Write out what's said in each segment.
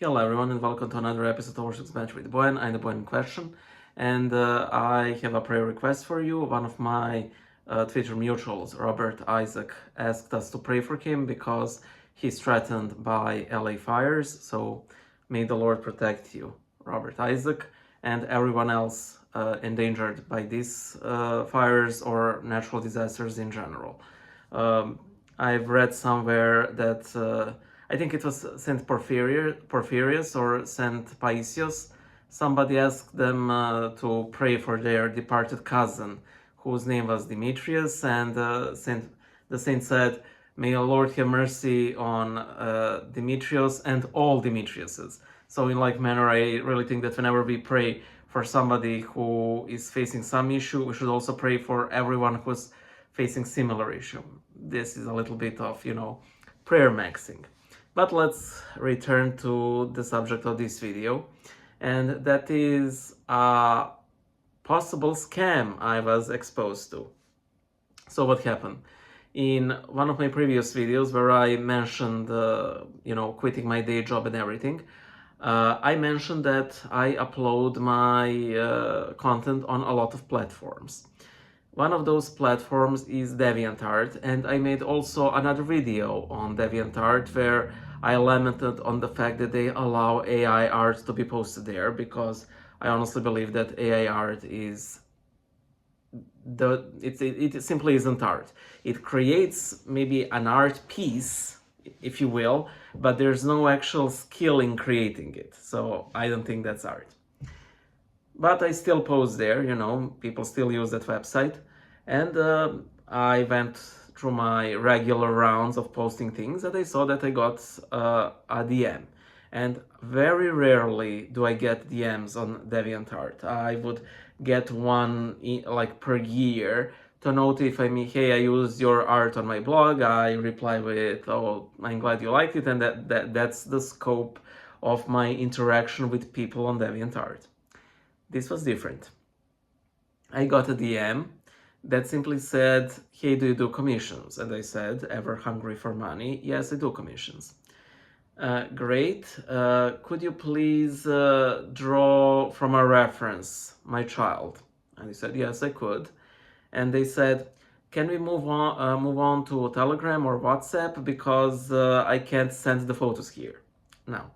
Hello everyone and welcome to another episode of Worship's Match with Boyan. I'm the Boyan in question, and I have a prayer request for you. One of my Twitter mutuals, Robert Isaac, asked us to pray for him because he's threatened by LA fires. So may the Lord protect you, Robert Isaac, and everyone else endangered by these fires or natural disasters in general. I've read somewhere that I think it was Saint Porphyrius or Saint Paisios. Somebody asked them to pray for their departed cousin, whose name was Demetrius, and the saint said, "May the Lord have mercy on Demetrius and all Demetriuses." So, in like manner, I really think that whenever we pray for somebody who is facing some issue, we should also pray for everyone who's facing similar issue. This is a little bit of, prayer maxing. But let's return to the subject of this video, and that is a possible scam I was exposed to. So what happened? In one of my previous videos where I mentioned, quitting my day job and everything, I mentioned that I upload my content on a lot of platforms. One of those platforms is DeviantArt, and I made also another video on DeviantArt where I lamented on the fact that they allow AI art to be posted there, because I honestly believe that AI art is it simply isn't art. It creates maybe an art piece, if you will, but there's no actual skill in creating it. So I don't think that's art. But I still post there, people still use that website. And I went through my regular rounds of posting things, and I saw that I got a DM. And very rarely do I get DMs on DeviantArt. I would get one like per year to notify me, hey, I used your art on my blog. I reply with, oh, I'm glad you liked it, and that's the scope of my interaction with people on DeviantArt. This was different. I got a DM that simply said, hey, do you do commissions? And I said, ever hungry for money? Yes, I do commissions. Great. Could you please draw from a reference my child? And I said, yes, I could. And they said, can we move on to Telegram or WhatsApp, because I can't send the photos here. Now,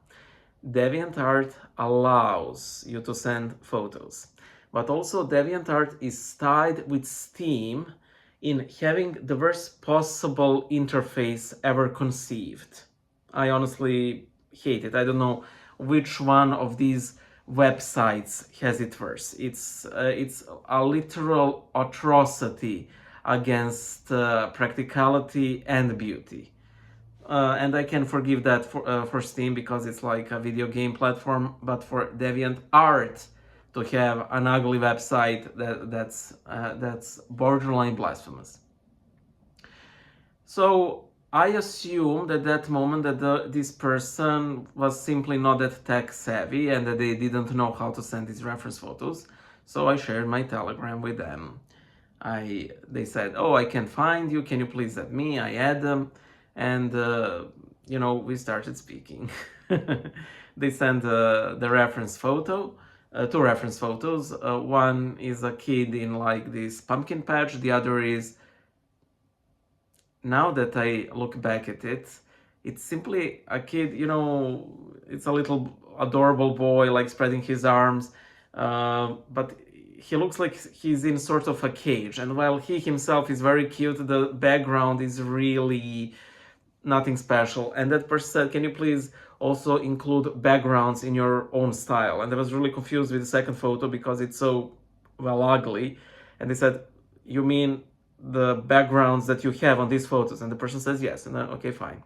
DeviantArt allows you to send photos, but also DeviantArt is tied with Steam in having the worst possible interface ever conceived. I honestly hate it. I don't know which one of these websites has it worse. It's a literal atrocity against practicality and beauty. And I can forgive that for Steam, because it's like a video game platform, but for DeviantArt to have an ugly website, that's borderline blasphemous. So I assumed at that moment that this person was simply not that tech savvy and that they didn't know how to send these reference photos. So I shared my Telegram with them. They said, oh, I can find you, can you please add me? I add them, and we started speaking. They sent the reference photo, two reference photos. One is a kid in like this pumpkin patch, the other is, now that I look back at it, it's simply a kid, it's a little adorable boy, like spreading his arms, but he looks like he's in sort of a cage, and while he himself is very cute, the background is really nothing special. And that person said, can you please also include backgrounds in your own style? And I was really confused with the second photo because it's so, well, ugly. And they said, you mean the backgrounds that you have on these photos? And the person says yes. And then, okay, fine.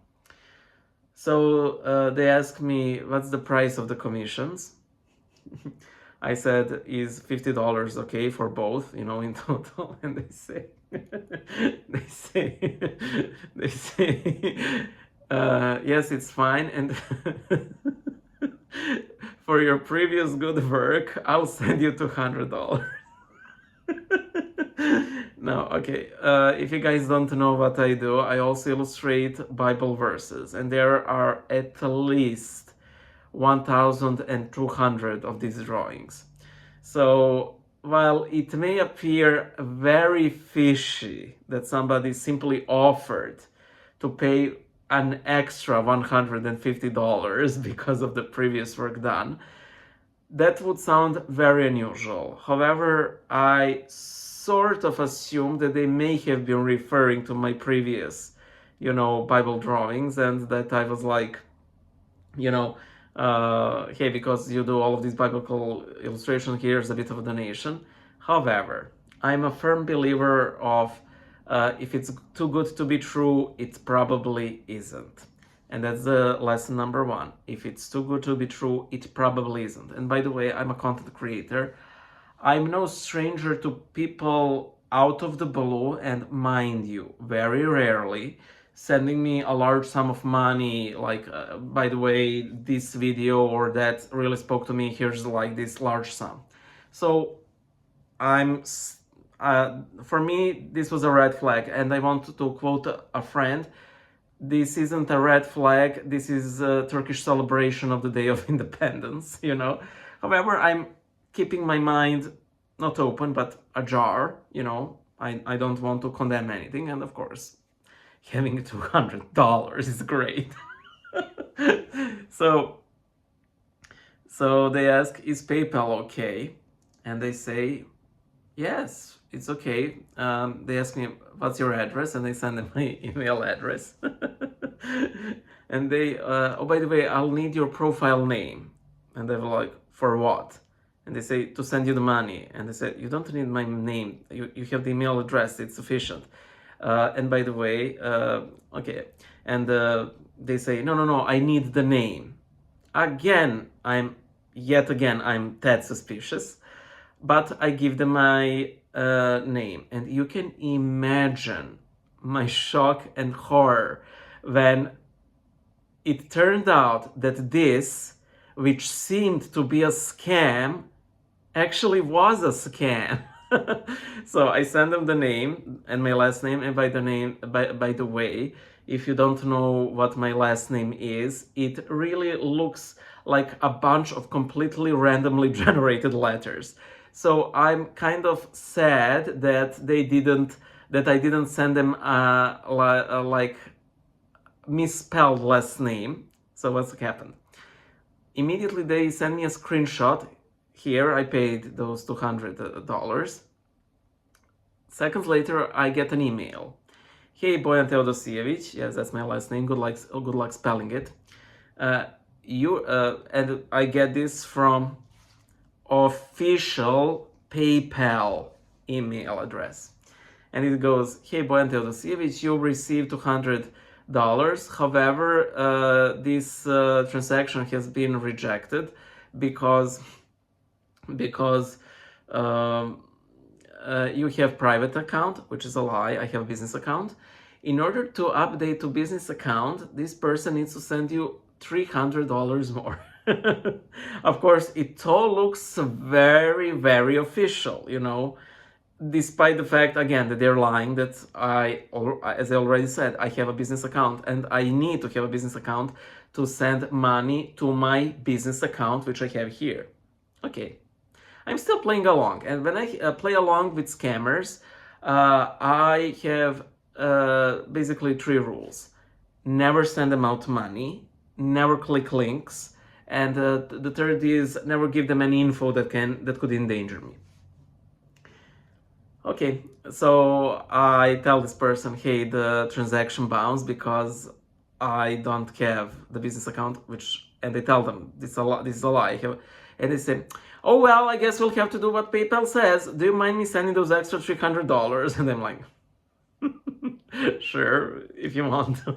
So they asked me, what's the price of the commissions? I said, is $50 okay for both, in total? And they say, yes, it's fine. And for your previous good work, I'll send you $200. No, okay. If you guys don't know what I do, I also illustrate Bible verses, and there are at least 1,200 of these drawings. So while it may appear very fishy that somebody simply offered to pay an extra $150 because of the previous work done, that would sound very unusual. However, I sort of assume that they may have been referring to my previous, Bible drawings, and that I was like, hey, because you do all of these biblical illustration, here's a bit of a donation. However, I'm a firm believer of if it's too good to be true, it probably isn't. And that's the lesson number one. If it's too good to be true, it probably isn't. And by the way, I'm a content creator. I'm no stranger to people out of the blue, and mind you, very rarely sending me a large sum of money, like, by the way, this video or that really spoke to me, here's like this large sum. So for me, this was a red flag, and I want to quote a friend. This isn't a red flag, this is a Turkish celebration of the Day of Independence, However, I'm keeping my mind not open, but ajar, I don't want to condemn anything, and of course, having $200 is great. So they ask, is PayPal okay? And they say, yes, it's okay. They ask me, what's your address? And I send them my email address. And they, oh, by the way, I'll need your profile name. And they're like, for what? And they say, to send you the money. And they said, you don't need my name. You have the email address, it's sufficient. And by the way, okay. And they say, no, I need the name. Again, I'm that suspicious. But I give them my name. And you can imagine my shock and horror when it turned out that this, which seemed to be a scam, actually was a scam. So I send them the name and my last name, and by the way, if you don't know what my last name is, it really looks like a bunch of completely randomly generated letters. So I'm kind of sad that I didn't send them like misspelled last name. So what's happened? Immediately they send me a screenshot. Here I paid those $200. Seconds later, I get an email. Hey, Bojan Teodosievich, yes, that's my last name. Good luck spelling it. And I get this from official PayPal email address, and it goes, "Hey, Bojan Teodosievich, you received $200. However, this transaction has been rejected because you have private account," which is a lie. I have a business account. "In order to update to business account, this person needs to send you $300 more." Of course, it all looks very, very official, despite the fact, again, that they're lying, that as I already said, I have a business account, and I need to have a business account to send money to my business account, which I have here. Okay. I'm still playing along, and when I play along with scammers, I have basically 3 rules. Never send them out money, never click links, and the third is never give them any info that could endanger me. Okay, so I tell this person, hey, the transaction bounced because I don't have the business account, and they tell them this is a lie. And they say, oh, well, I guess we'll have to do what PayPal says. Do you mind me sending those extra $300? And I'm like, sure, if you want to.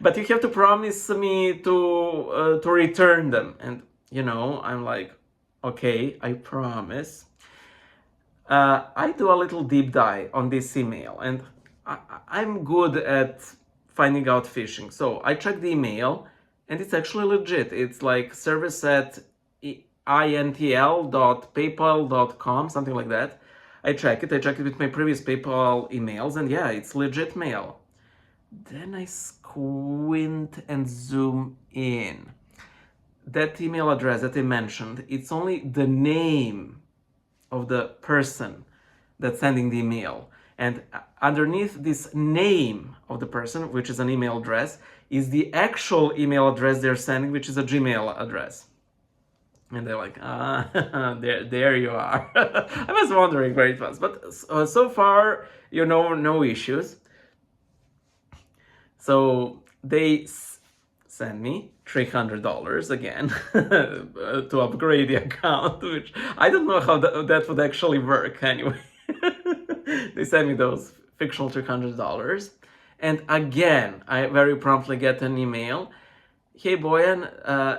But you have to promise me to return them. And, I'm like, okay, I promise. I do a little deep dive on this email, and I'm good at finding out phishing. So I check the email, and it's actually legit. It's like service@intl.paypal.com, something like that. I check it with my previous PayPal emails, and yeah, it's legit mail. Then I squint and zoom in. that email address that I mentioned, it's only the name of the person that's sending the email. And underneath this name of the person, which is an email address, is the actual email address they're sending, which is a Gmail address. And they're like, there you are. I was wondering where it was, but so far, no issues. So they send me $300 again to upgrade the account, which I don't know how that would actually work anyway. They send me those fictional $300. And again, I very promptly get an email. Hey Boyan,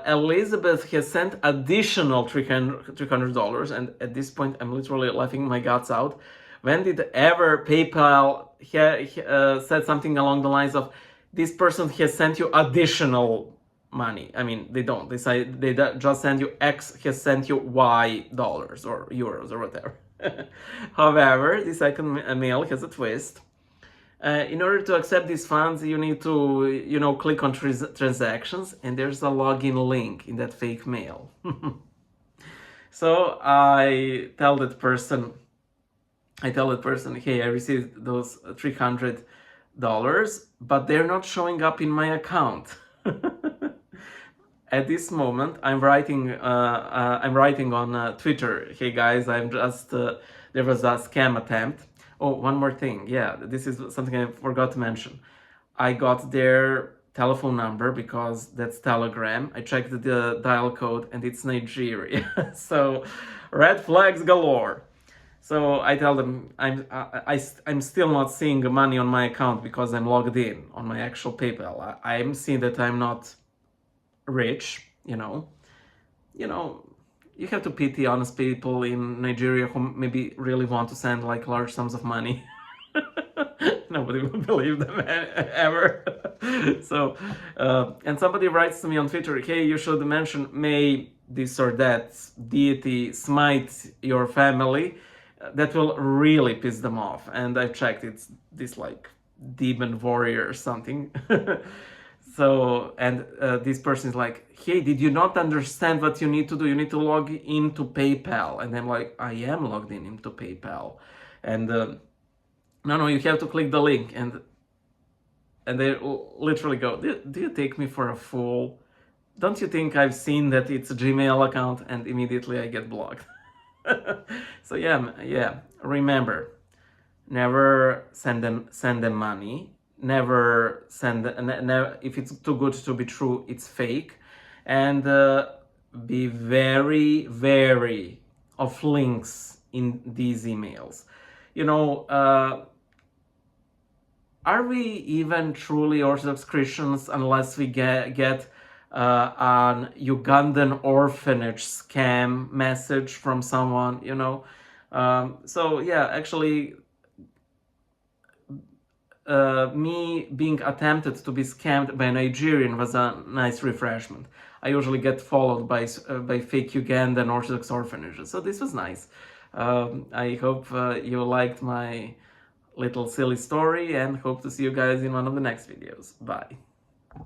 Elizabeth has sent additional $300, and at this point I'm literally laughing my guts out. When did ever PayPal said something along the lines of, this person has sent you additional money? I mean, they don't. They say they just send you X has sent you Y dollars or euros or whatever. However, the second mail has a twist. In order to accept these funds, you need to, click on transactions, and there's a login link in that fake mail. So I tell that person, hey, I received those $300, but they're not showing up in my account. At this moment, I'm writing on Twitter, hey guys, there was a scam attempt. Oh, one more thing. Yeah, this is something I forgot to mention. I got their telephone number because that's Telegram. I checked the dial code and it's Nigeria. So red flags galore. So I tell them I'm still not seeing money on my account because I'm logged in on my actual PayPal. I'm seeing that I'm not rich, you have to pity honest people in Nigeria who maybe really want to send like large sums of money. Nobody will believe them ever. So, and somebody writes to me on Twitter, hey, you should mention, may this or that deity smite your family. That will really piss them off. And I checked, it's this like demon warrior or something. So, and this person is like, hey, did you not understand what you need to do? You need to log into PayPal. And I'm like, I am logged into PayPal. And no, you have to click the link. And they literally go, do you take me for a fool? Don't you think I've seen that it's a Gmail account? And immediately I get blocked. So yeah, remember, never send them money. Never send, if it's too good to be true, it's fake. And be very wary of links in these emails. Are we even truly Orthodox Christians unless we get an Ugandan orphanage scam message from someone, So yeah, actually, me being attempted to be scammed by a Nigerian was a nice refreshment. I usually get followed by fake Ugandan Orthodox orphanages, so this was nice. I hope you liked my little silly story, and hope to see you guys in one of the next videos. Bye.